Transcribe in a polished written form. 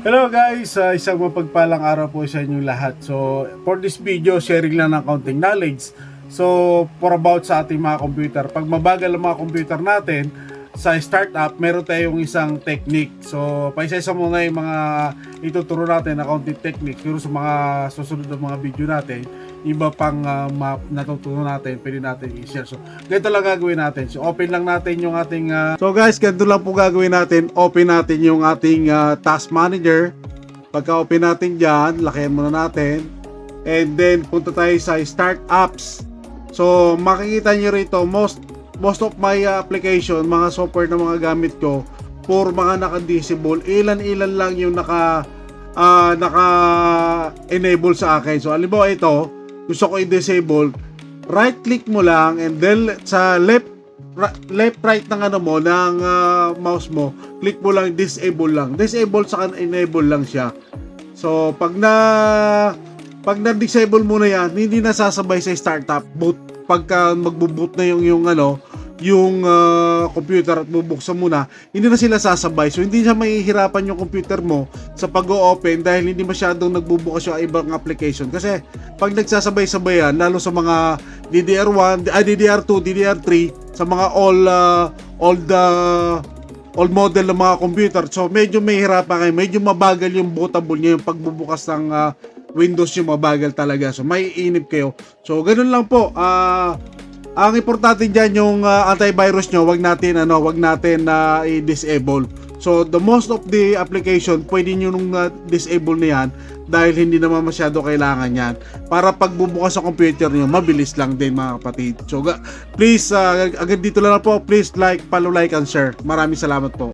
Hello guys, isang mapagpalang araw po sa inyong lahat. So for this video, sharing lang ng counting knowledge. So for about sa ating mga computer, pag mabagal ang mga computer natin sa startup, meron tayong isang technique. So paisa-isa muna yung mga ituturo natin na counting technique. Pero sa mga susunod na mga video natin, iba pang natutunan natin, pwede natin i-share. So ganito lang gagawin natin. So open lang natin yung ating So guys, ganito lang po gagawin natin. Open natin yung ating task manager. Pagka open natin dyan, lakihan muna natin. And then punta tayo sa start apps. So makikita nyo rito, most of my application, mga software na mga gamit ko, for mga naka-disable, ilan-ilan lang yung naka-enable sa akin. So halimbawa ito, gusto ko i-disable, right click mo lang and then sa left right ng ano mo ng mouse mo, click mo lang disable lang. Disable sa enable lang siya. So pag na-disable mo na yan, hindi na sasabay sa startup boot. Pagka magbo-boot na yung computer at bubuksan mo na, hindi na sila sasabay. So hindi siya mahihirapan yung computer mo sa pag-o-open dahil hindi masyadong nagbubukas yung ibang application. Kasi pag nagsasabay-sabay yan, lalo sa mga DDR1, DDR2, DDR3, sa mga old model ng mga computer, so medyo mahihirapan kayo, medyo mabagal yung bootable niya, yung pagbubukas ng Windows yung mabagal talaga. So may inip kayo. So ganun lang po. Ang importante diyan yung antivirus nyo, wag natin i-disable. So the most of the application pwede nyo nung disable na yan dahil hindi naman masyado kailangan yan para pagbubukas sa computer nyo, mabilis lang din mga kapatid. So please, agad dito lang po, please follow, like and share. Maraming salamat po.